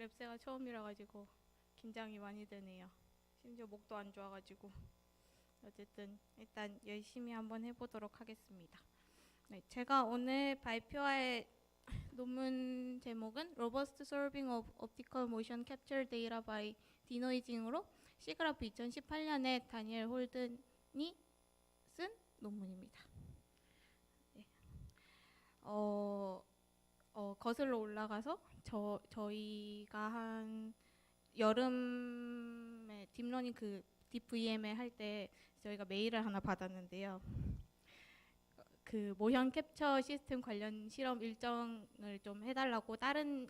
랩세가 처음이라 가지고 긴장이 많이 되네요. 심지어 목도 안 좋아가지고. 어쨌든 일단 열심히 한번 해보도록 하겠습니다. 네, 제가 오늘 발표할 논문 제목은 Robust Solving of Optical Motion Capture Data by Denoising으로 시그라프 2018년에 다니엘 홀든이 쓴 논문입니다. 네. 거슬러 올라가서 저희가 한 여름에 딥러닝 딥VM에 할 때 저희가 메일을 하나 받았는데요. 그 모션 캡처 시스템 관련 실험 일정을 좀 해달라고 다른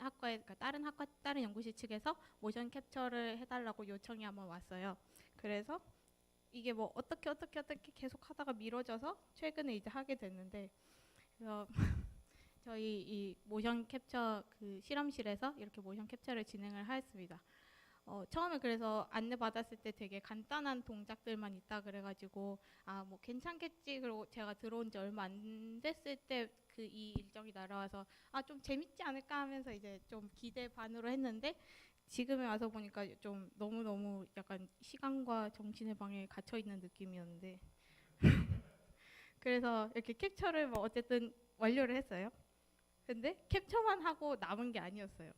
연구실 측에서 모션 캡처를 해달라고 요청이 한번 왔어요. 그래서 이게 뭐 어떻게 계속 하다가 미뤄져서 최근에 이제 하게 됐는데, 그래서 저희 이 모션 캡처 실험실에서 이렇게 모션 캡처를 진행을 하였습니다. 처음에 그래서 안내 받았을 때 되게 간단한 동작들만 있다 그래가지고 뭐 괜찮겠지. 그리고 제가 들어온 지 얼마 안 됐을 때 이 일정이 날아와서 좀 재밌지 않을까 하면서 이제 좀 기대 반으로 했는데, 지금에 와서 보니까 좀 너무너무 약간 시간과 정신의 방에 갇혀 있는 느낌이었는데 그래서 이렇게 캡처를 뭐 어쨌든 완료를 했어요. 근데 캡처만 하고 남은 게 아니었어요.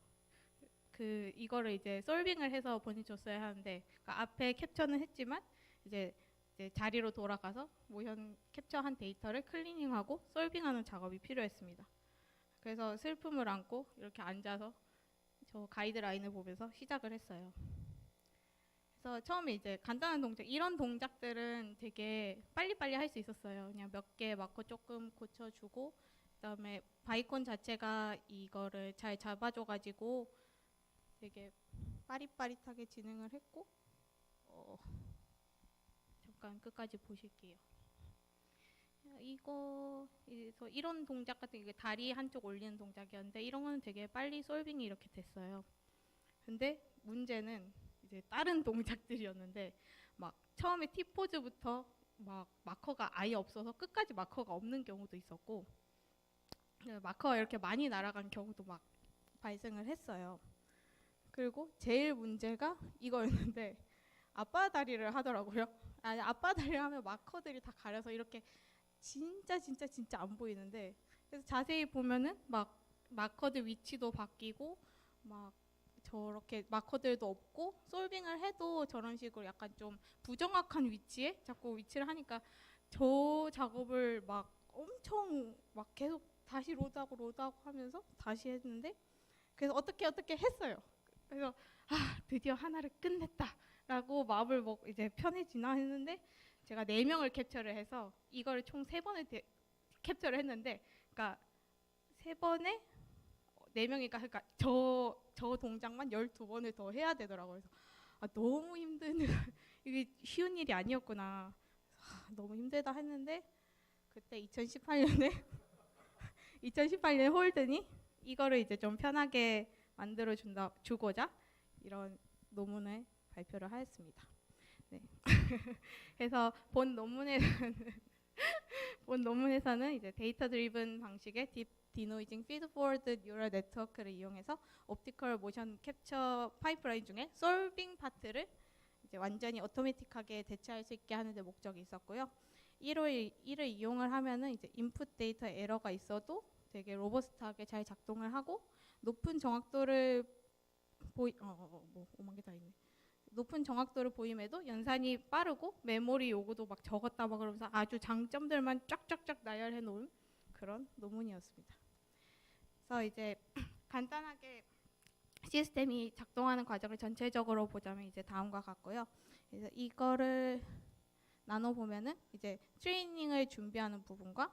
이거를 이제 솔빙을 해서 보내줬어야 하는데, 그러니까 앞에 캡처는 했지만 이제 자리로 돌아가서 모션 캡처한 데이터를 클리닝하고 솔빙하는 작업이 필요했습니다. 그래서 슬픔을 안고 이렇게 앉아서 저 가이드라인을 보면서 시작을 했어요. 그래서 처음에 이제 간단한 동작, 이런 동작들은 되게 빨리빨리 할 수 있었어요. 그냥 몇 개 마커 조금 고쳐주고, 그다음에 바이콘 자체가 이거를 잘 잡아줘가지고 되게 빠릿빠릿하게 진행을 했고, 잠깐 끝까지 보실게요. 그래서 이런 동작 같은 게 다리 한쪽 올리는 동작이었는데, 이런 거는 되게 빨리 솔빙이 이렇게 됐어요. 근데 문제는 이제 다른 동작들이었는데, 막 처음에 T포즈부터 막 마커가 아예 없어서 끝까지 마커가 없는 경우도 있었고, 마커가 이렇게 많이 날아간 경우도 막 발생을 했어요. 그리고 제일 문제가 이거였는데, 아빠 다리를 하더라고요. 아빠 다리를 하면 마커들이 다 가려서 이렇게 진짜 안 보이는데, 그래서 자세히 보면은 막 마커들 위치도 바뀌고 막 저렇게 마커들도 없고, 솔빙을 해도 저런 식으로 약간 좀 부정확한 위치에 자꾸 위치를 하니까 저 작업을 막 엄청 막 계속 다시 로드하고 하면서 다시 했는데, 그래서 어떻게 했어요. 그래서 드디어 하나를 끝냈다라고 마음을 먹고 이제 편해지나 했는데, 제가 4명을 캡처를 해서 이거를 총 3번을 캡처를 했는데, 그러니까 3번에 4명이니까 그러니까 저 동작만 12번을 더 해야 되더라고요. 그래서 너무 힘든 이게 쉬운 일이 아니었구나. 너무 힘들다 했는데, 그때 2018년에 2018년 홀든이 이거를 이제 좀 편하게 만들어 주고자 이런 논문을 발표를 하였습니다. 네. 그래서 본 논문에서는 이제 데이터 드리븐 방식의 딥 디노이징 피드포워드 뉴럴 네트워크를 이용해서 옵티컬 모션 캡처 파이프라인 중에 솔빙 파트를 이제 완전히 오토매틱하게 대체할 수 있게 하는 데 목적이 있었고요. 이를 이용을 하면은 이제 인풋 데이터 에러가 있어도 되게 로버스트하게 잘 작동을 하고, 높은 정확도를 오만 개 다 있네. 높은 정확도를 보임에도 연산이 빠르고 메모리 요구도 막 적었다 막 그러면서 아주 장점들만 쫙쫙쫙 나열해 놓은 그런 논문이었습니다. 그래서 이제 간단하게 시스템이 작동하는 과정을 전체적으로 보자면 이제 다음과 같고요. 그래서 이거를 나눠 보면은 이제 트레이닝을 준비하는 부분과,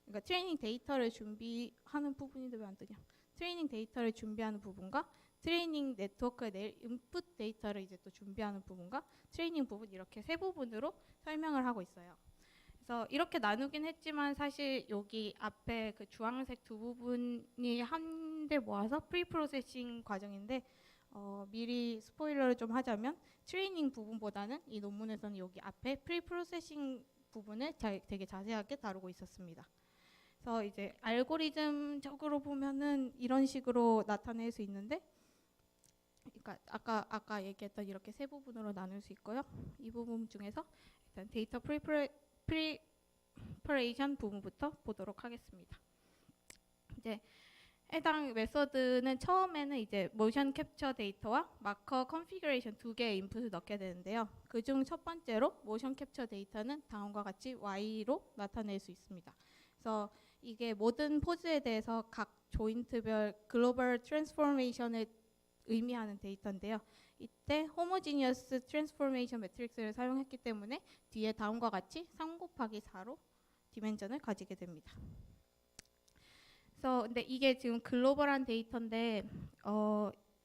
그러니까 트레이닝 데이터를 준비하는 부분인데 왜 안 뜨냐? 트레이닝 데이터를 준비하는 부분과 트레이닝 네트워크에 낼 인풋 데이터를 이제 또 준비하는 부분과 트레이닝 부분, 이렇게 3부분으로 설명을 하고 있어요. 그래서 이렇게 나누긴 했지만 사실 여기 앞에 그 주황색 2부분이 한데 모아서 프리 프로세싱 과정인데, 미리 스포일러를 좀 하자면 트레이닝 부분보다는 이 논문에서는 여기 앞에 프리 프로세싱 부분을 되게 자세하게 다루고 있었습니다. 그래서 이제 알고리즘적으로 보면은 이런 식으로 나타낼 수 있는데, 그러니까 아까 얘기했던 이렇게 세 부분으로 나눌 수 있고요. 이 부분 중에서 일단 데이터 프리퍼레이션 부분부터 보도록 하겠습니다. 이제 해당 메서드는 처음에는 이제 모션 캡처 데이터와 마커 컨피그레이션 두 개의 인풋을 넣게 되는데요. 그중 첫 번째로 모션 캡처 데이터는 다음과 같이 Y로 나타낼 수 있습니다. 그래서 이게 모든 포즈에 대해서 각 조인트별 글로벌 트랜스포메이션을 의미하는 데이터인데요. 이때 호모지니어스 트랜스포메이션 매트릭스를 사용했기 때문에 뒤에 다음과 같이 3 곱하기 4로 디멘전을 가지게 됩니다. 그래서 근데 이게 지금 글로벌한 데이터인데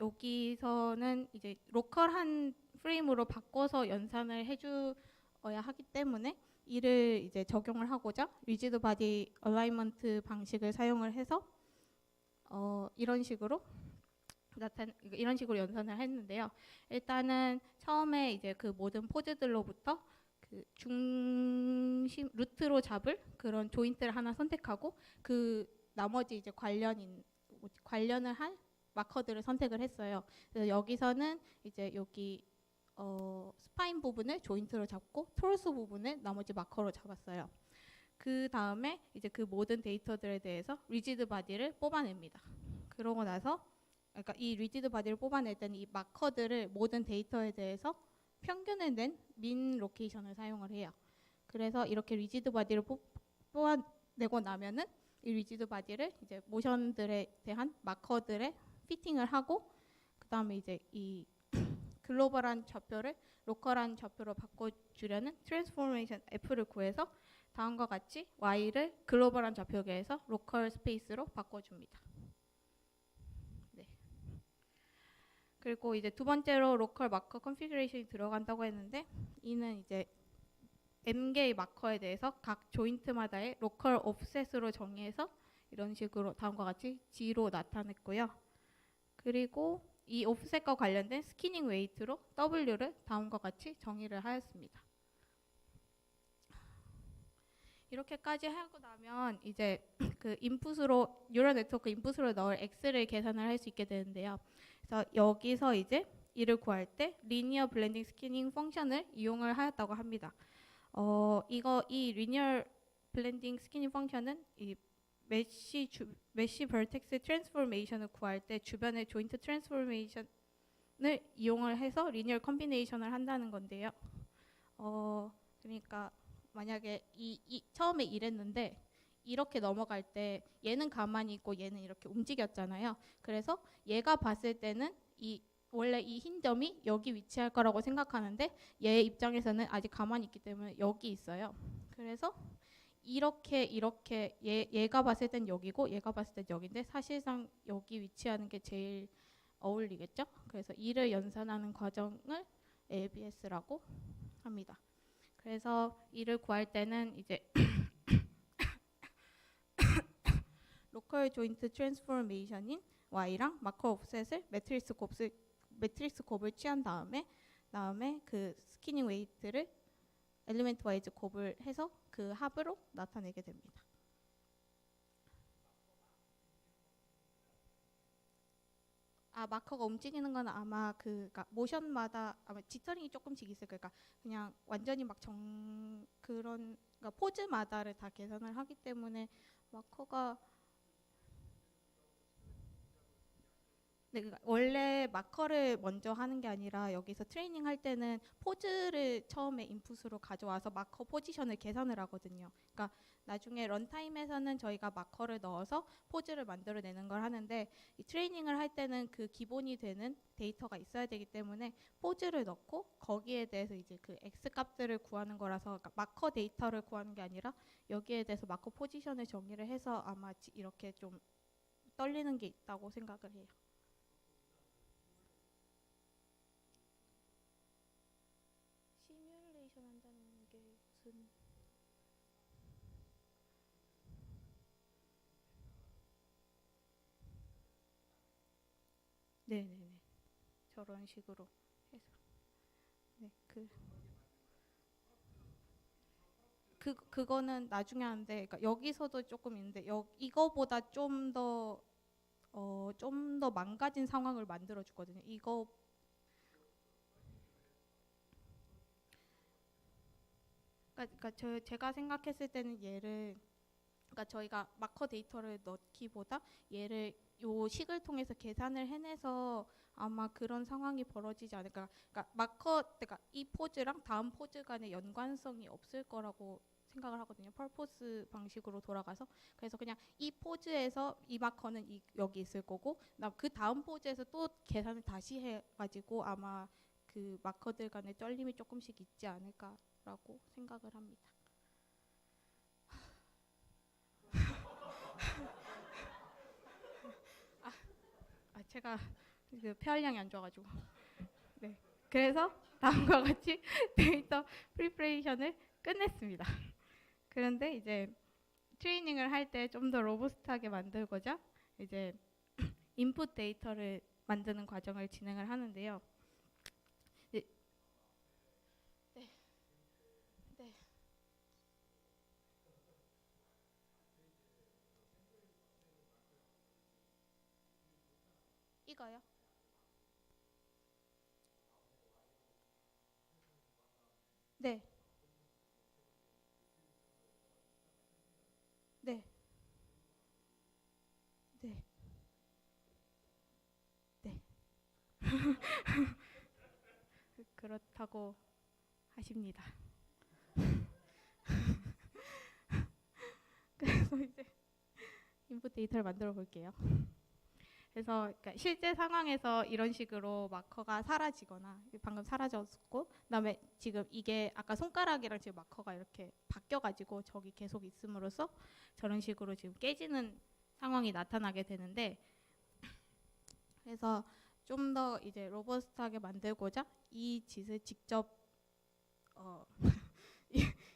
여기서는 이제 로컬한 프레임으로 바꿔서 연산을 해주어야 하기 때문에 이를 이제 적용을 하고자 리지드 바디 얼라이먼트 방식을 사용을 해서 이런 식으로 연산을 했는데요. 일단은 처음에 이제 그 모든 포즈들로부터 그 중심 루트로 잡을 그런 조인트를 하나 선택하고 그 나머지 이제 관련을 할 마커들을 선택을 했어요. 그래서 여기서는 이제 여기 스파인 부분을 조인트로 잡고 토르스 부분을 나머지 마커로 잡았어요. 그 다음에 이제 그 모든 데이터들에 대해서 리지드 바디를 뽑아냅니다. 그러고 나서 그러니까 이 리지드 바디를 뽑아낼 때는 이 마커들을 모든 데이터에 대해서 평균을 낸 민 로케이션을 사용을 해요. 그래서 이렇게 리지드 바디를 뽑아내고 나면은 이 리지드 바디를 이제 모션들에 대한 마커들에 피팅을 하고 그 다음에 이제 이 글로벌한 좌표를 로컬한 좌표로 바꿔주려는 트랜스포메이션 F를 구해서 다음과 같이 Y를 글로벌한 좌표계에서 로컬 스페이스로 바꿔줍니다. 네. 그리고 이제 두 번째로 로컬 마커 컨피그레이션이 들어간다고 했는데 이는 이제 M개의 마커에 대해서 각 조인트마다의 로컬 옵셋으로 정의해서 이런 식으로 다음과 같이 G로 나타냈고요. 그리고 이 옵셋과 관련된 스키닝 웨이트로 W를 다음과 같이 정의를 하였습니다. 이렇게까지 하고 나면 이제 그 인풋으로 뉴럴 네트워크 인풋으로 넣을 X를 계산을 할 수 있게 되는데요. 그래서 여기서 이제 이를 구할 때 리니어 블렌딩 스키닝 펑션을 이용을 하였다고 합니다. 이 리니어 블렌딩 스키닝 펑션은 이 메쉬 버텍스 트랜스포메이션을 구할 때 주변의 조인트 트랜스포메이션을 이용을 해서 리니어 컴비네이션을 한다는 건데요. 그러니까 만약에 처음에 이랬는데 이렇게 넘어갈 때 얘는 가만히 있고 얘는 이렇게 움직였잖아요. 그래서 얘가 봤을 때는 원래 이 흰 점이 여기 위치할 거라고 생각하는데 얘 입장에서는 아직 가만히 있기 때문에 여기 있어요. 그래서 이렇게 얘가 봤을 땐 여기고 얘가 봤을 땐 여기인데 사실상 여기 위치하는 게 제일 어울리겠죠? 그래서 이를 연산하는 과정을 LBS라고 합니다. 그래서 이를 구할 때는 이제 로컬 조인트 트랜스포메이션인 Y랑 마커 옵셋을 매트릭스 곱을 취한 다음에 그 스키닝 웨이트를 엘리멘트 와이즈 곱을 해서 그 합으로 나타내게 됩니다. 마커가 움직이는 건 아마 그러니까 모션마다 아마 지터링이 조금씩 있을 거예요. 그러니까 그냥 완전히 막 그러니까 포즈마다를 다 계산을 하기 때문에 마커가 네, 그러니까 원래 마커를 먼저 하는 게 아니라 여기서 트레이닝 할 때는 포즈를 처음에 인풋으로 가져와서 마커 포지션을 계산을 하거든요. 그러니까 나중에 런타임에서는 저희가 마커를 넣어서 포즈를 만들어내는 걸 하는데 이 트레이닝을 할 때는 그 기본이 되는 데이터가 있어야 되기 때문에 포즈를 넣고 거기에 대해서 이제 그 X 값들을 구하는 거라서 그러니까 마커 데이터를 구하는 게 아니라 여기에 대해서 마커 포지션을 정의를 해서 아마 이렇게 좀 떨리는 게 있다고 생각을 해요. 시뮬레이션 한다는 게 무슨 네네네 저런 식으로 해서 네 그거는 나중에 하는데 그러니까 여기서도 조금 있는데 이거보다 좀 더 좀 더 망가진 상황을 만들어 주거든요. 이거 제가 생각했을 때는 얘를 그러니까 저희가 마커 데이터를 넣기보다 얘를 요 식을 통해서 계산을 해내서 아마 그런 상황이 벌어지지 않을까. 그러니까 이 포즈랑 다음 포즈 간의 연관성이 없을 거라고 생각을 하거든요. 펄포스 방식으로 돌아가서 그래서 그냥 이 포즈에서 이 마커는 여기 있을 거고 그 다음 포즈에서 또 계산을 다시 해가지고 아마 그 마커들 간의 쩔림이 조금씩 있지 않을까라고 생각을 합니다. 제가 그 폐활량이 안 좋아가지고 네 그래서 다음과 같이 데이터 프리퍼레이션을 끝냈습니다. 그런데 이제 트레이닝을 할 때 좀 더 로부스트하게 만들고자 이제 인풋 데이터를 만드는 과정을 진행을 하는데요. 네, 네, 네. 이거요? 네, 네, 네, 네. 그렇다고 하십니다. 그래서 이제 인풋 데이터를 만들어 볼게요. 그래서 그러니까 실제 상황에서 이런 식으로 마커가 사라지거나 방금 사라졌고 그다음에 지금 이게 아까 손가락이랑 지금 마커가 이렇게 바뀌어가지고 저기 계속 있음으로써 저런 식으로 지금 깨지는 상황이 나타나게 되는데 그래서 좀 더 이제 로버스트하게 만들고자 이 짓을 직접 어,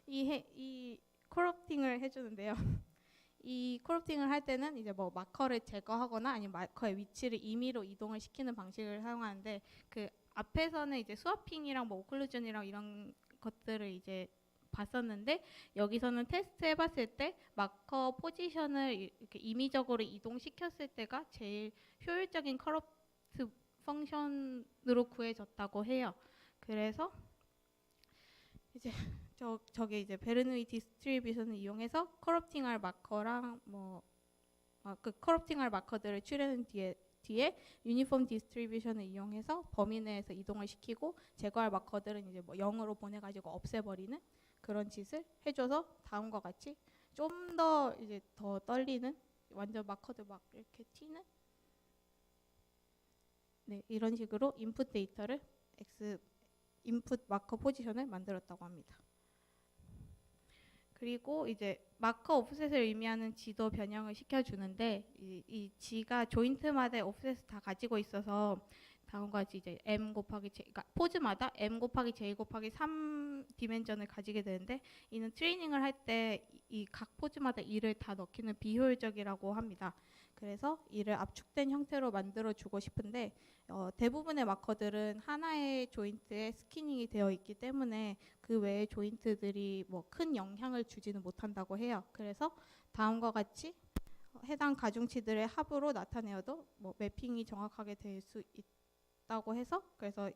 이 코럽팅을 해주는데요. 이 코럽팅을 할 때는 이제 뭐 마커를 제거하거나 아니면 마커의 위치를 임의로 이동을 시키는 방식을 사용하는데 그 앞에서는 이제 스와핑이랑 뭐 오클루전이랑 이런 것들을 이제 봤었는데 여기서는 테스트 해봤을 때 마커 포지션을 이렇게 임의적으로 이동시켰을 때가 제일 효율적인 커럽트 펑션으로 구해졌다고 해요. 그래서 이제 저게 이제 베르누이 디스트리뷰션을 이용해서 커럽팅할 마커랑 그 커럽팅할 마커들을 추려낸 뒤에 유니폼 디스트리뷰션을 이용해서 범위 내에서 이동을 시키고 제거할 마커들은 이제 뭐 0으로 보내가지고 없애버리는 그런 짓을 해줘서 다음과 같이 좀 더 이제 더 떨리는 완전 마커들 막 이렇게 튀는 네 이런 식으로 인풋 데이터를 인풋 마커 포지션을 만들었다고 합니다. 그리고 이제 마커 오프셋을 의미하는 지도 변형을 시켜주는데 이 지가 조인트마다의 오프셋을 다 가지고 있어서 다음과 같이 이제 m 곱하기 j, 그러니까 포즈마다 m 곱하기 j 곱하기 3 디멘전을 가지게 되는데 이는 트레이닝을 할 때 이 각 포즈마다 이를 다 넣기는 비효율적이라고 합니다. 그래서 이를 압축된 형태로 만들어 주고 싶은데 대부분의 마커들은 하나의 조인트에 스키닝이 되어 있기 때문에 그 외의 조인트들이 뭐 큰 영향을 주지는 못한다고 해요. 그래서 다음과 같이 해당 가중치들의 합으로 나타내어도 뭐 매핑이 정확하게 될 수 있다고 해서 그래서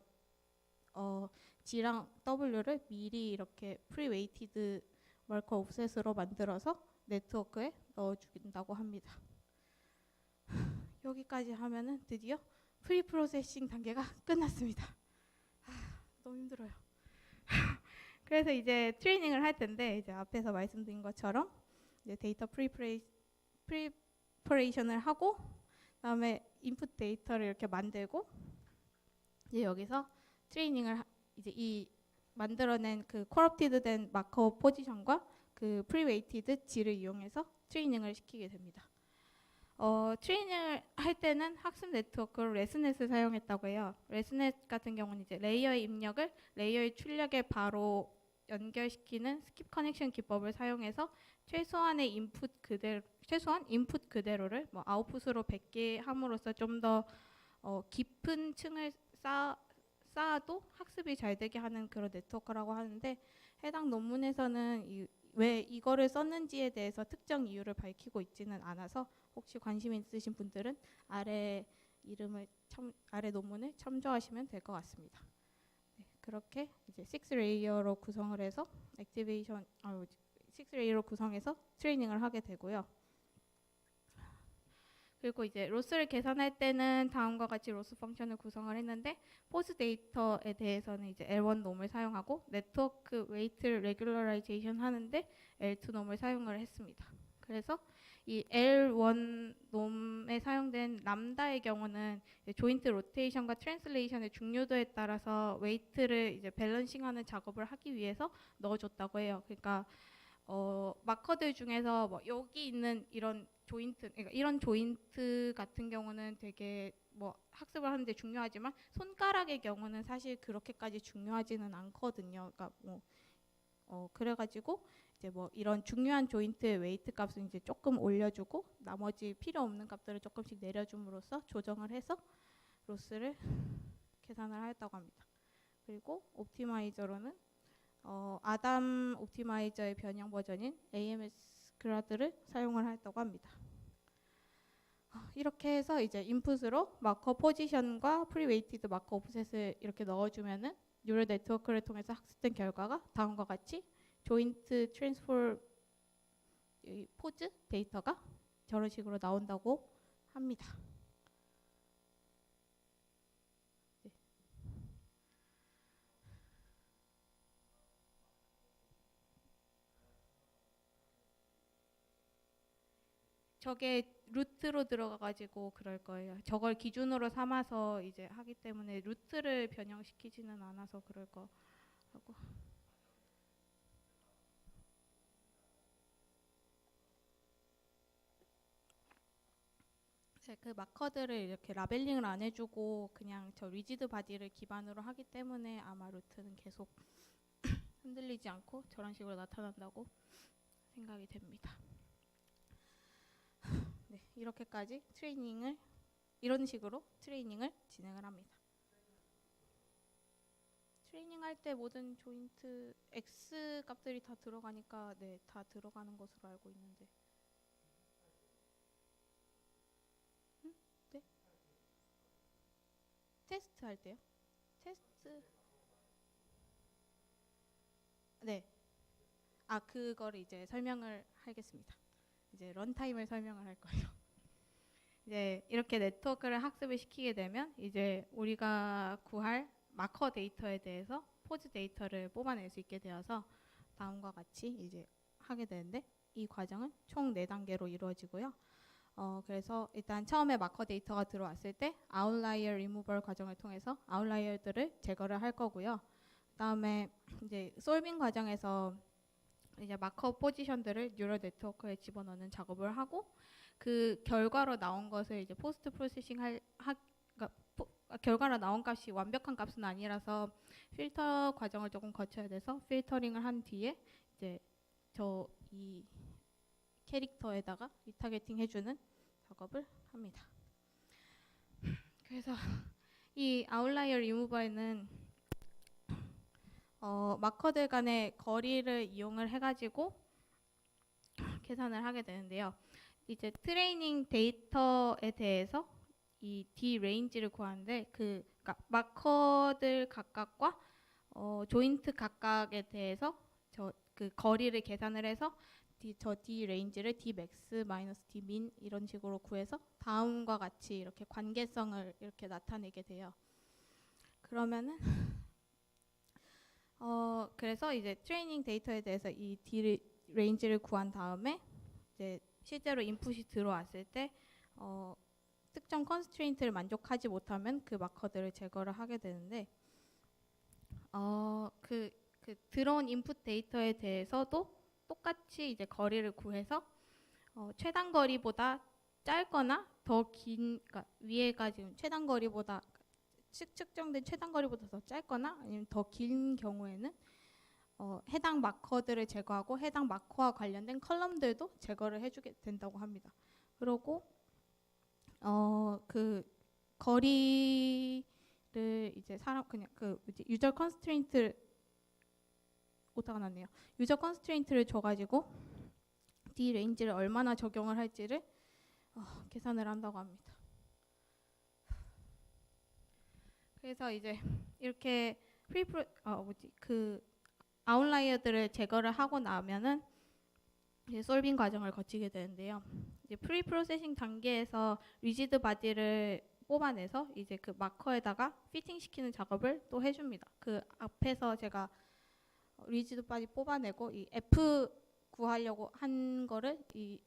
G랑 W를 미리 이렇게 프리웨이티드 마커 오프셋으로 만들어서 네트워크에 넣어준다고 합니다. 여기까지 하면은 드디어 프리 프로세싱 단계가 끝났습니다. 너무 힘들어요. 그래서 이제 트레이닝을 할 텐데 이제 앞에서 말씀드린 것처럼 이제 데이터 프리퍼레이션을 하고 그다음에 인풋 데이터를 이렇게 만들고 이제 여기서 트레이닝을 이제 이 만들어낸 그 코럽티드 된 마커 포지션과 그 프리웨이티드 G를 이용해서 트레이닝을 시키게 됩니다. 트레이닝을 할 때는 학습 네트워크로 레스넷을 사용했다고 해요. 레스넷 같은 경우는 이제 레이어의 입력을 레이어의 출력에 바로 연결시키는 스킵 커넥션 기법을 사용해서 최소한 인풋 그대로를 뭐 아웃풋으로 100개 함으로써 좀 더 깊은 층을 쌓아도 학습이 잘 되게 하는 그런 네트워크라고 하는데 해당 논문에서는 왜 이거를 썼는지에 대해서 특정 이유를 밝히고 있지는 않아서 혹시 관심 있으신 분들은 아래 아래 논문을 참조하시면 될 것 같습니다. 네, 그렇게 이제 6레이어로 구성을 해서 액티베이션 6레이어로 구성해서 트레이닝을 하게 되고요. 그리고 이제 로스를 계산할 때는 다음과 같이 로스 펑션을 구성을 했는데 포즈 데이터에 대해서는 이제 L1 놈을 사용하고 네트워크 웨이트를 레귤러라이제이션 하는데 L2 놈을 사용을 했습니다. 그래서 이 L1 놈에 사용된 람다의 경우는 조인트 로테이션과 트랜슬레이션의 중요도에 따라서 웨이트를 이제 밸런싱하는 작업을 하기 위해서 넣어줬다고 해요. 그러니까 마커들 중에서 뭐 여기 있는 이런 조인트, 그러니까 이런 조인트 같은 경우는 되게 뭐 학습을 하는데 중요하지만 손가락의 경우는 사실 그렇게까지 중요하지는 않거든요. 그러니까 뭐 그래가지고 이제 뭐 이런 중요한 조인트의 웨이트 값은 이제 조금 올려주고 나머지 필요 없는 값들을 조금씩 내려줌으로써 조정을 해서 로스를 계산을 하였다고 합니다. 그리고 옵티마이저로는 아담 옵티마이저의 변형 버전인 AMS 그라드를 사용을 했다고 합니다. 이렇게 해서 이제 인풋으로 마커 포지션과 프리웨이티드 마커 오프셋을 이렇게 넣어주면은 뉴럴 네트워크를 통해서 학습된 결과가 다음과 같이 조인트 트랜스포 포즈 데이터가 저런 식으로 나온다고 합니다. 네. 저게 루트로 들어가가지고 그럴 거예요. 저걸 기준으로 삼아서 이제 하기 때문에 루트를 변형시키지는 않아서 그럴 거라고. 그 마커들을 이렇게 라벨링을 안 해주고 그냥 저 리지드 바디를 기반으로 하기 때문에 아마 루트는 계속 흔들리지 않고 저런 식으로 나타난다고 생각이 됩니다. 네, 이렇게까지 이런 식으로 트레이닝을 진행을 합니다. 트레이닝 할 때 모든 조인트 X 값들이 다 들어가니까 네, 다 들어가는 것으로 알고 있는데. 네? 테스트 할 때요? 테스트. 네. 그거를 이제 설명을 하겠습니다. 이제 런타임을 설명을 할 거예요. 이제 이렇게 네트워크를 학습을 시키게 되면 이제 우리가 구할 마커 데이터에 대해서 포즈 데이터를 뽑아낼 수 있게 되어서 다음과 같이 이제 하게 되는데 이 과정은 총 4단계로 이루어지고요. 그래서 일단 처음에 마커 데이터가 들어왔을 때 아웃라이어 리무벌 과정을 통해서 아웃라이어들을 제거를 할 거고요. 그다음에 이제 솔빙 과정에서 이제 마커 포지션들을 뉴럴 네트워크에 집어넣는 작업을 하고 그 결과로 나온 것을 이제 포스트 프로세싱 그러니까 결과로 나온 값이 완벽한 값은 아니라서 필터 과정을 조금 거쳐야 돼서 필터링을 한 뒤에 이제 이 캐릭터에다가 리타겟팅 해주는 작업을 합니다. 그래서 이 아웃라이어 리무버에는 마커들 간의 거리를 이용을 해가지고 계산을 하게 되는데요. 이제 트레이닝 데이터에 대해서 이 D 레인지를 구하는데 그러니까 마커들 각각과 조인트 각각에 대해서 그 거리를 계산을 해서 저 D 레인지를 D 맥스 마이너스 D 민 이런 식으로 구해서 다음과 같이 이렇게 관계성을 이렇게 나타내게 돼요. 그러면은 그래서 이제 트레이닝 데이터에 대해서 이 D 레인지를 구한 다음에 이제 실제로 인풋이 들어왔을 때 특정 컨스트레인트를 만족하지 못하면 그 마커들을 제거를 하게 되는데 그 들어온 인풋 데이터에 대해서도 똑같이 이제 거리를 구해서 최단 거리보다 짧거나 더 긴, 그러니까 위에가 지금 최단 거리보다 측정된 최단 거리보다 더 짧거나 아니면 더 긴 경우에는 해당 마커들을 제거하고 해당 마커와 관련된 컬럼들도 제거를 해주게 된다고 합니다. 그리고 그 거리를 이제 그냥 유저 컨스트레인트를 오타가 났네요. 유저 컨스트레인트를 줘가지고 D 레인지를 얼마나 적용을 할지를 계산을 한다고 합니다. 그래서 이제 이렇게 그 아웃라이어들을 제거를 하고 나면은 이제 솔빙 과정을 거치게 되는데요. 이제 프리 프로세싱 단계에서 리지드 바디를 뽑아내서 이제 그 마커에다가 피팅 시키는 작업을 또 해줍니다. 그 앞에서 제가 리지드 바디 뽑아내고 이 F 구하려고 한 거를 이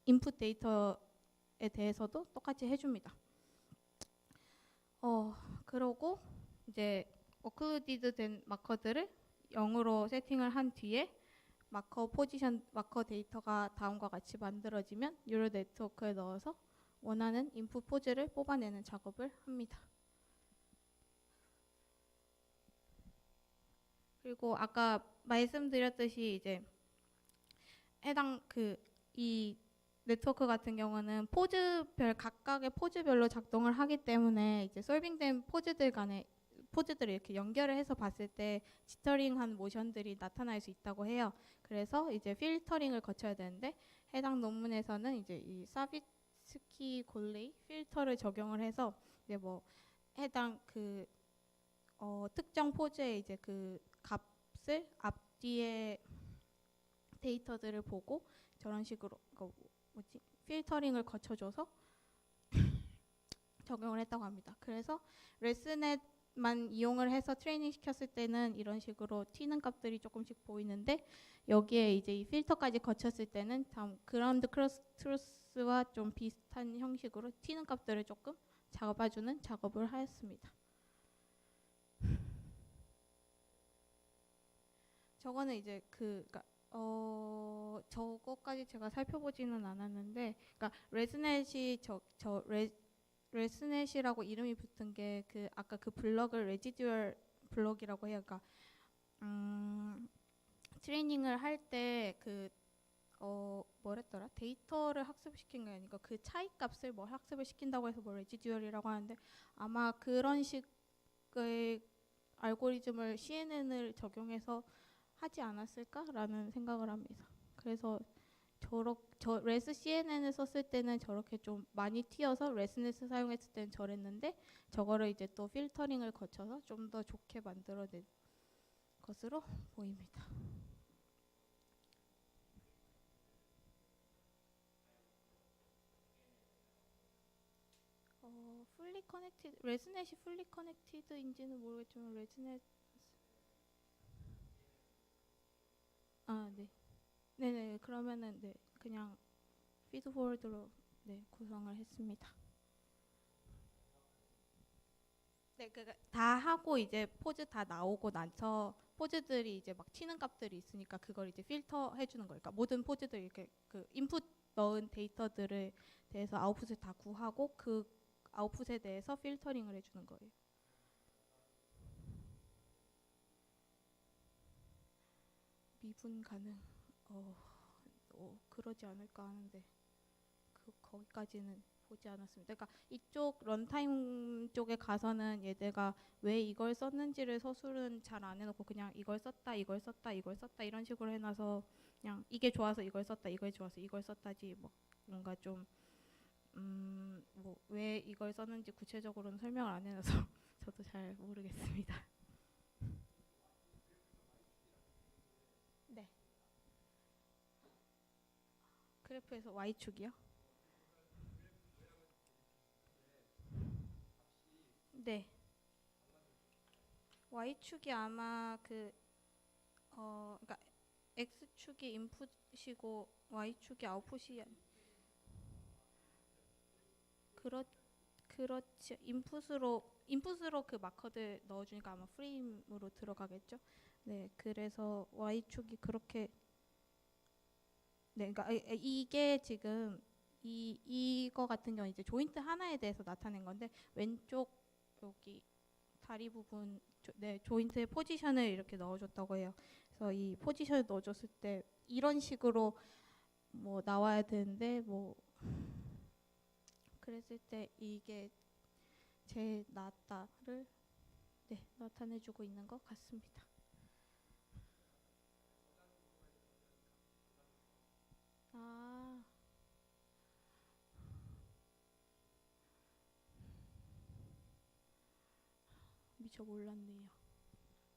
인풋 데이터에 대해서도 똑같이 해줍니다. 그러고 이제 어클루디드 된 마커들을 0으로 세팅을 한 뒤에 마커 포지션, 마커 데이터가 다음과 같이 만들어지면 뉴럴 네트워크에 넣어서 원하는 인풋 포즈를 뽑아내는 작업을 합니다. 그리고 아까 말씀드렸듯이 이제 해당 이 네트워크 같은 경우는 각각의 포즈별로 작동을 하기 때문에 이제 솔빙된 포즈들을 이렇게 연결을 해서 봤을 때 지터링한 모션들이 나타날 수 있다고 해요. 그래서 이제 필터링을 거쳐야 되는데 해당 논문에서는 이제 이 사비츠키 골레이 필터를 적용을 해서 이제 뭐 해당 특정 포즈의 이제 그 값을 앞뒤에 데이터들을 보고 저런 식으로 필터링을 거쳐줘서 적용을 했다고 합니다. 그래서 레스넷만 이용을 해서 트레이닝 시켰을 때는 이런 식으로 튀는 값들이 조금씩 보이는데 여기에 이제 이 필터까지 거쳤을 때는 다음 그라운드 트루스와 좀 비슷한 형식으로 튀는 값들을 조금 잡아주는 작업을 하였습니다. 저거는 이제 저거까지 제가 살펴보지는 않았는데, 그러니까 레스넷이라고 이름이 붙은 게 아까 그 블럭을 레지듀얼 블럭이라고 해요. 그러니까 트레이닝을 할 때 뭐랬더라? 데이터를 학습시킨 게 아니고 그 차이 값을 뭐 학습을 시킨다고 해서 뭐 레지듀얼이라고 하는데 아마 그런 식의 알고리즘을 CNN을 적용해서 하지 않았을까라는 생각을 합니다. 그래서 레스 CNN을 썼을 때는 저렇게 좀 많이 튀어서 레스넷을 사용했을 때는 저랬는데 저거를 이제 또 필터링을 거쳐서 좀 더 좋게 만들어낸 것으로 보입니다. 풀리 커넥티드, 레스넷이 풀리 커넥티드인지는 모르겠지만 레스넷 네. 네네. 그러면은 네. 그냥 피드 포워드로 네, 구성을 했습니다. 네, 다 하고 이제 포즈 다 나오고 나서 포즈들이 이제 막 튀는 값들이 있으니까 그걸 이제 필터 해주는 거예요. 그러니까 모든 포즈들 이렇게 인풋 넣은 데이터들을 대해서 아웃풋을 다 구하고 그 아웃풋에 대해서 필터링을 해주는 거예요. 미분 가능. 그러지 않을까 하는데 거기까지는 보지 않았습니다. 그러니까 이쪽 런타임 쪽에 가서는 얘네가 왜 이걸 썼는지를 서술은 잘 안 해놓고 그냥 이걸 썼다, 이걸 썼다, 이걸 썼다 이런 식으로 해놔서 그냥 이게 좋아서 이걸 썼다, 이게 좋아서 이걸 썼다지 뭐 뭔가 좀 뭐 왜 이걸 썼는지 구체적으로는 설명을 안 해놔서 저도 잘 모르겠습니다. 네. 그래프에서 Y축이요? 네. Y축이 아마 그러니까 X축이 인풋이고 Y축이 아웃풋이 그렇지. 인풋으로 그 마커들 넣어주니까 아마 프레임으로 들어가겠죠. 네, 그래서 Y축이 그렇게 네, 그러니까 이게 지금 이거 같은 경우 이제 조인트 하나에 대해서 나타낸 건데 왼쪽 여기 다리 부분 네, 조인트의 포지션을 이렇게 넣어줬다고 해요. 그래서 이 포지션을 넣어줬을 때 이런 식으로 뭐 나와야 되는데 뭐 그랬을 때 이게 제일 낫다를 네, 나타내주고 있는 것 같습니다. 미처 몰랐네요.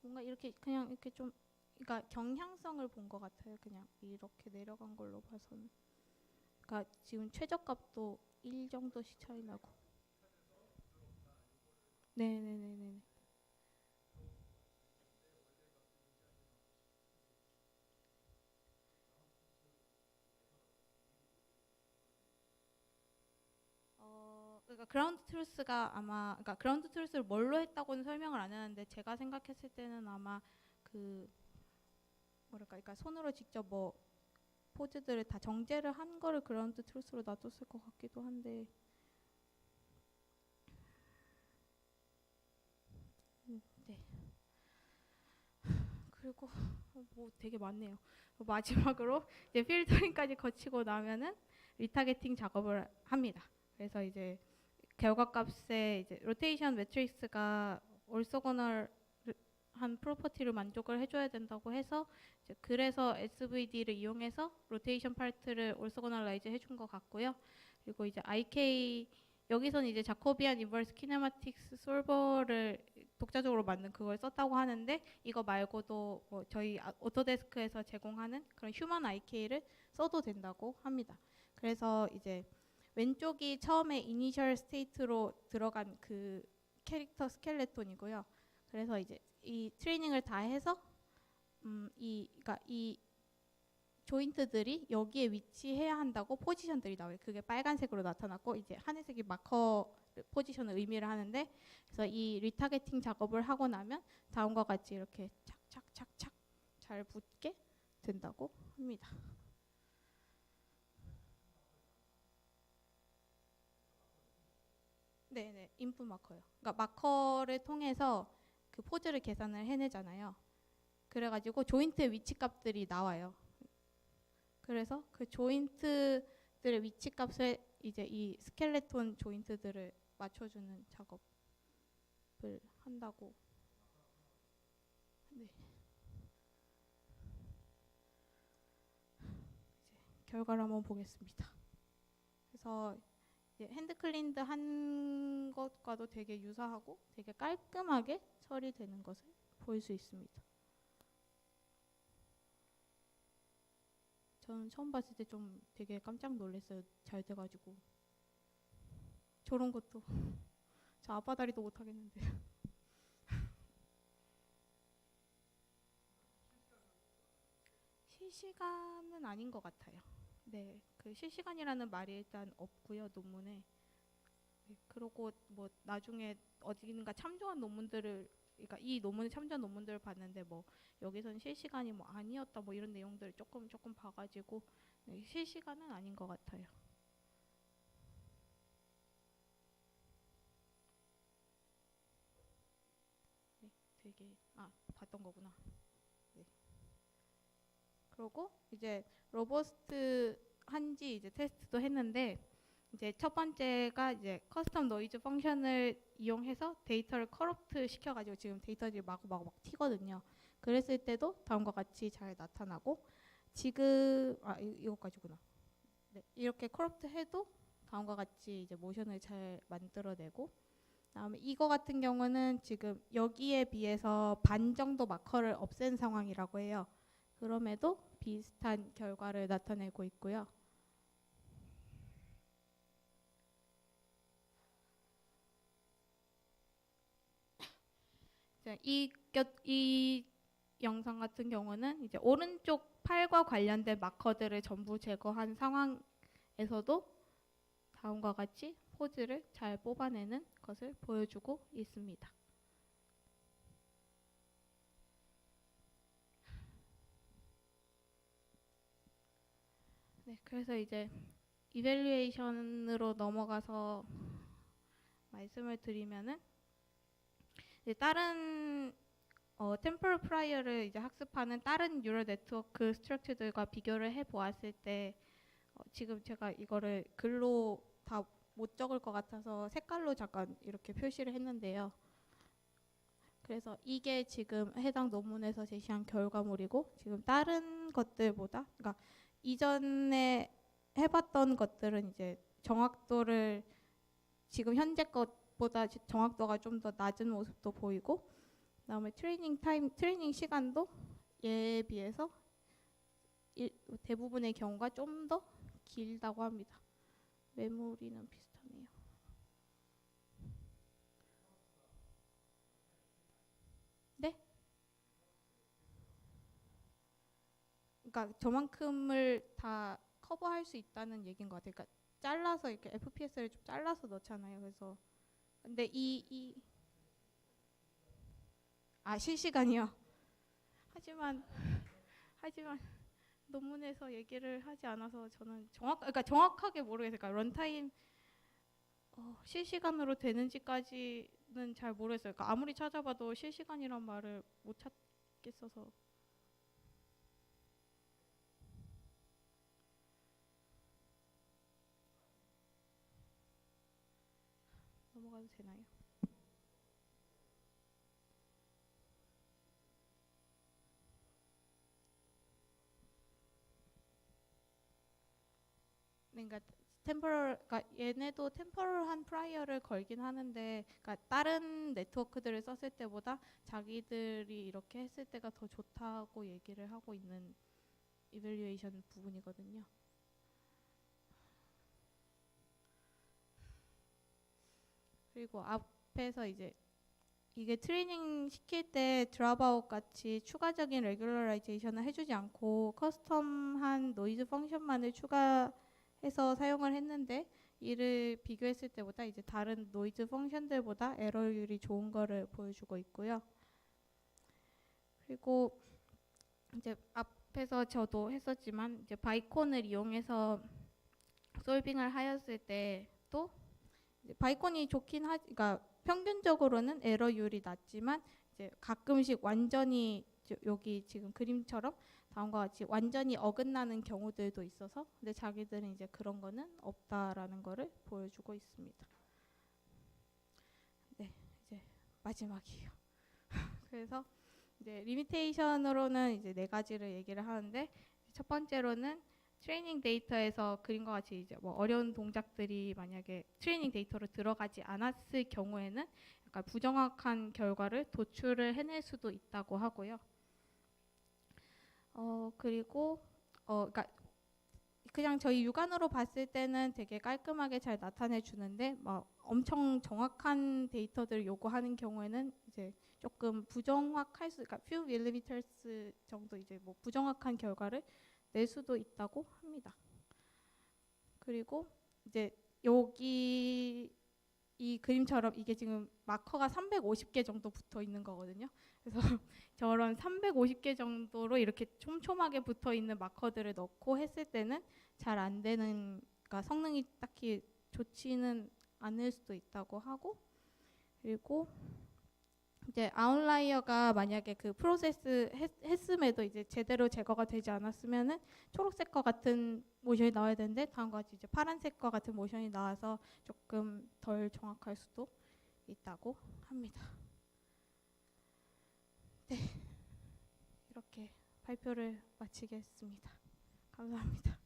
뭔가 이렇게 그냥 이렇게 좀 그러니까 경향성을 본 것 같아요. 그냥 이렇게 내려간 걸로 봐서는. 그러니까 지금 최저값도 1 정도씩 차이 나고. 네네네네. 그러니까 그라운드 트루스가 아마 그러니까 그라운드 트루스를 뭘로 했다고는 설명을 안 하는데 제가 생각했을 때는 아마 그 뭐랄까 그러니까 손으로 직접 뭐 포즈들을 다 정제를 한 거를 그라운드 트루스로 놔뒀을 것 같기도 한데 네. 그리고 뭐 되게 많네요. 마지막으로 이제 필터링까지 거치고 나면은 리타게팅 작업을 합니다. 그래서 이제 결과값에 이제 로테이션 매트릭스가 orthogonal 한 프로퍼티를 만족을 해줘야 된다고 해서 이제 그래서 SVD를 이용해서 로테이션 파트를 orthogonalize 해준 것 같고요. 그리고 이제 IK 여기서는 이제 자코비안 인버스 키네마틱스 솔버를 독자적으로 만든 그걸 썼다고 하는데 이거 말고도 뭐 저희 오토데스크에서 제공하는 그런 휴먼 IK를 써도 된다고 합니다. 그래서 이제 왼쪽이 처음에 이니셜 스테이트로 들어간 그 캐릭터 스켈레톤이고요. 그래서 이제 이 트레이닝을 다 해서 그러니까 이 조인트들이 여기에 위치해야 한다고 포지션들이 나와요. 그게 빨간색으로 나타났고 이제 하늘색이 마커 포지션을 의미를 하는데 그래서 이 리타게팅 작업을 하고 나면 다음과 같이 이렇게 착착착착 잘 붙게 된다고 합니다. 네네, 인풋 마커요. 그러니까 마커를 통해서 그 포즈를 계산을 해내잖아요. 그래가지고 조인트의 위치 값들이 나와요. 그래서 그 조인트들의 위치 값에 이제 이 스켈레톤 조인트들을 맞춰주는 작업을 한다고. 네. 이제 결과를 한번 보겠습니다. 그래서 이제 핸드 클린드 한 것과도 되게 유사하고 되게 깔끔하게 처리되는 것을 볼 수 있습니다. 저는 처음 봤을 때 좀 되게 깜짝 놀랐어요. 잘 돼가지고. 저런 것도 저 앞바다리도 못하겠는데. 실시간은 아닌 것 같아요. 네, 그 실시간이라는 말이 일단 없고요 논문에. 네, 그러고 뭐 나중에 어딘가 참조한 논문들을 그러니까 이 논문에 참조한 논문들을 봤는데 뭐 여기서는 실시간이 뭐 아니었다 뭐 이런 내용들을 조금 봐가지고 네, 실시간은 아닌 것 같아요. 네, 되게 봤던 거구나. 네. 그러고 이제 로버스트 한지 이제 테스트도 했는데 이제 첫 번째가 이제 커스텀 노이즈 펑션을 이용해서 데이터를 커럽트 시켜가지고 지금 데이터들이 마구마구 막 튀거든요. 그랬을 때도 다음과 같이 잘 나타나고 지금 이거까지구나. 네, 이렇게 커럽트 해도 다음과 같이 이제 모션을 잘 만들어내고 다음에 이거 같은 경우는 지금 여기에 비해서 반 정도 마커를 없앤 상황이라고 해요. 그럼에도 비슷한 결과를 나타내고 있고요. 이 영상 같은 경우는 이제 오른쪽 팔과 관련된 마커들을 전부 제거한 상황에서도 다음과 같이 포즈를 잘 뽑아내는 것을 보여주고 있습니다. 네, 그래서 이제 이밸류에이션으로 넘어가서 말씀을 드리면은 이제 다른 템포럴 프라이어를 이제 학습하는 다른 뉴럴 네트워크 스트럭처들과 비교를 해 보았을 때 지금 제가 이거를 글로 다 못 적을 것 같아서 색깔로 잠깐 이렇게 표시를 했는데요. 그래서 이게 지금 해당 논문에서 제시한 결과물이고 지금 다른 것들보다 그러니까 이전에 해봤던 것들은 이제 정확도를 지금 현재 것 보다 정확도가 좀 더 낮은 모습도 보이고, 그다음에 트레이닝 시간도 얘에 비해서 대부분의 경우가 좀 더 길다고 합니다. 메모리는 비슷하네요. 네? 그러니까 저만큼을 다 커버할 수 있다는 얘기인 것 같아요. 그러니까 잘라서 이렇게 FPS를 좀 잘라서 넣잖아요. 그래서 근데 실시간이요. 하지만 논문에서 얘기를 하지 않아서 저는 그러니까 정확하게 모르겠어요. 그러니까 런타임 실시간으로 되는지까지는 잘 모르겠어요. 그러니까 아무리 찾아봐도 실시간이란 말을 못 찾겠어서. 넘어가도 되나요? 네, 그러니까 그러니까 얘네도 템포럴한 프라이어를 걸긴 하는데, 그러니까 다른 네트워크들을 썼을 때보다 자기들이 이렇게 했을 때가 더 좋다고 얘기를 하고 있는 이밸류에이션 부분이거든요. 그리고 앞에서 이제 이게 트레이닝 시킬 때 드랍아웃 같이 추가적인 레귤러라이제이션을 해주지 않고 커스텀한 노이즈 펑션만을 추가해서 사용을 했는데, 이를 비교했을 때보다 이제 다른 노이즈 펑션들보다 에러율이 좋은 거를 보여주고 있고요. 그리고 이제 앞에서 저도 했었지만 이제 바이콘을 이용해서 솔빙을 하였을 때도 바이콘이 좋긴 그러니까 평균적으로는 에러율이 낮지만 이제 가끔씩 완전히 여기 지금 그림처럼 다음과 같이 완전히 어긋나는 경우들도 있어서, 근데 자기들은 이제 그런 거는 없다라는 거를 보여주고 있습니다. 네, 이제 마지막이에요. 그래서 이제 리미테이션으로는 이제 4가지를 얘기를 하는데, 첫 번째로는 트레이닝 데이터에서 그림과 같이 이제 뭐 어려운 동작들이 만약에 트레이닝 데이터로 들어가지 않았을 경우에는 약간 부정확한 결과를 도출을 해낼 수도 있다고 하고요. 그리고 그러니까 그냥 저희 육안으로 봤을 때는 되게 깔끔하게 잘 나타내 주는데, 막 엄청 정확한 데이터들을 요구하는 경우에는 이제 조금 부정확할 그러니까 few millimeters 정도 이제 뭐 부정확한 결과를 낼 수도 있다고 합니다. 그리고 이제 여기 이 그림처럼 이게 지금 마커가 350개 정도 붙어 있는 거거든요. 그래서 저런 350개 정도로 이렇게 촘촘하게 붙어 있는 마커들을 넣고 했을 때는 잘 안 되는, 그러니까 성능이 딱히 좋지는 않을 수도 있다고 하고, 그리고 이제 아웃라이어가 만약에 그 프로세스 했음에도 이제 제대로 제거가 되지 않았으면은 초록색과 같은 모션이 나와야 되는데 다음과 같이 이제 파란색과 같은 모션이 나와서 조금 덜 정확할 수도 있다고 합니다. 네, 이렇게 발표를 마치겠습니다. 감사합니다.